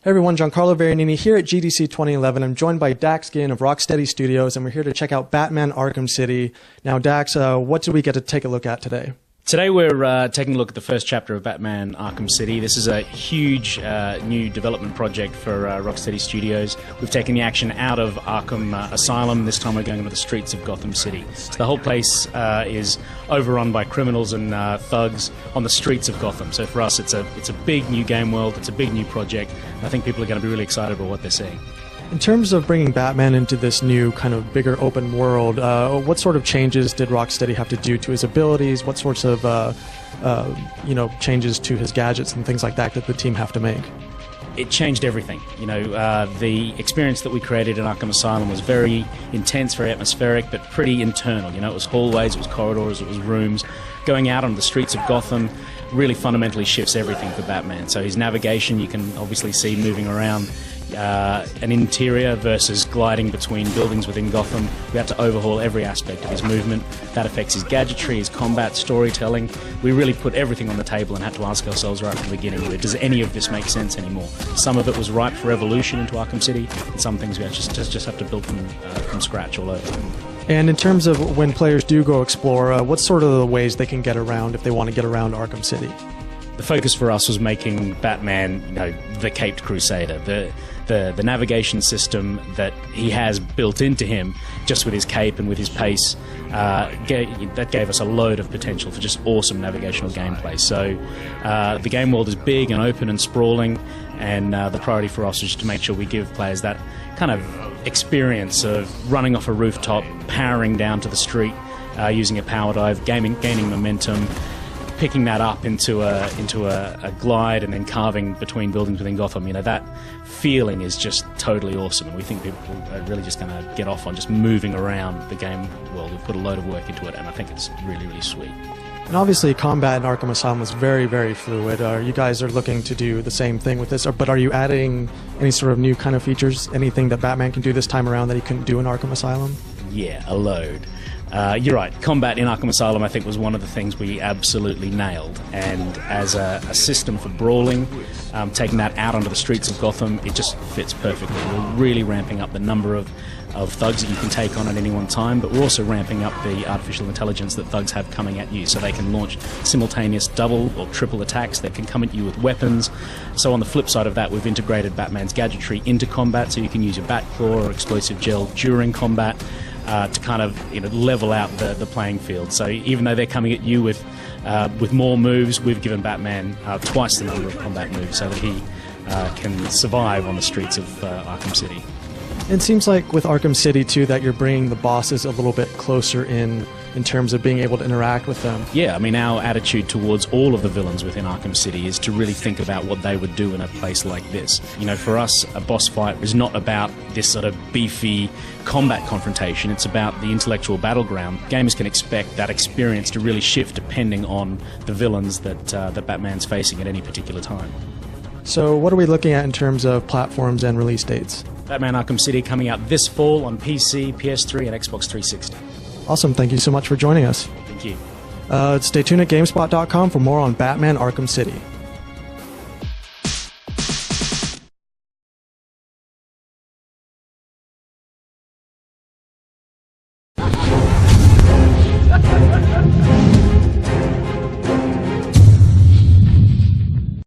Hey everyone, Giancarlo Veronini here at GDC 2011. I'm joined by Dax'em of Rocksteady Studios, and we're here to check out Batman Arkham City. Now, Dax, what do we get to take a look at today? Today we're taking a look at the first chapter of Batman Arkham City. This is a huge new development project for Rocksteady Studios. We've taken the action out of Arkham Asylum. This time we're going into the streets of Gotham City. The whole place is overrun by criminals and thugs on the streets of Gotham. So for us, it's a big new game world. It's a big new project. I think people are going to be really excited about what they're seeing. In terms of bringing Batman into this new kind of bigger open world, what sort of changes did Rocksteady have to do to his abilities? What sorts of changes to his gadgets and things like that the team have to make? It changed everything. The experience that we created in Arkham Asylum was very intense, very atmospheric, but pretty internal. It was hallways, it was corridors, it was rooms. Going out on the streets of Gotham really fundamentally shifts everything for Batman. So his navigation, you can obviously see moving around an interior versus gliding between buildings within Gotham. We had to overhaul every aspect of his movement. That affects his gadgetry, his combat, storytelling. We really put everything on the table and had to ask ourselves right from the beginning, does any of this make sense anymore? Some of it was ripe for evolution into Arkham City, and some things we just have to build from scratch all over. And in terms of when players do go explore, what sort of the ways they can get around if they want to get around Arkham City? The focus for us was making Batman, the caped crusader, the navigation system that he has built into him, just with his cape and with his pace, that gave us a load of potential for just awesome navigational gameplay. So the game world is big and open and sprawling, and the priority for us was just to make sure we give players that kind of experience of running off a rooftop, powering down to the street, using a power dive, gaining momentum, picking that up into a glide and then carving between buildings within Gotham. That feeling is just totally awesome, and we think people are really just going to get off on just moving around the game world. We've put a load of work into it, and I think it's really, really sweet. And obviously combat in Arkham Asylum was very, very fluid. You guys are looking to do the same thing with this, but are you adding any sort of new kind of features, anything that Batman can do this time around that he couldn't do in Arkham Asylum? Yeah, a load. You're right. Combat in Arkham Asylum, I think, was one of the things we absolutely nailed. And as a system for brawling, taking that out onto the streets of Gotham, it just fits perfectly. We're really ramping up the number of thugs that you can take on at any one time, but we're also ramping up the artificial intelligence that thugs have coming at you, so they can launch simultaneous double or triple attacks. They can come at you with weapons. So on the flip side of that, we've integrated Batman's gadgetry into combat, so you can use your Batclaw or explosive gel during combat, to kind of level out the playing field. So even though they're coming at you with more moves, we've given Batman twice the number of combat moves so that he can survive on the streets of Arkham City. It seems like with Arkham City too that you're bringing the bosses a little bit closer in terms of being able to interact with them. Yeah, I mean, our attitude towards all of the villains within Arkham City is to really think about what they would do in a place like this. For us, a boss fight is not about this sort of beefy combat confrontation. It's about the intellectual battleground. Gamers can expect that experience to really shift depending on the villains that Batman's facing at any particular time. So what are we looking at in terms of platforms and release dates? Batman Arkham City coming out this fall on PC, PS3, and Xbox 360. Awesome. Thank you so much for joining us. Thank you. Stay tuned at GameSpot.com for more on Batman Arkham City.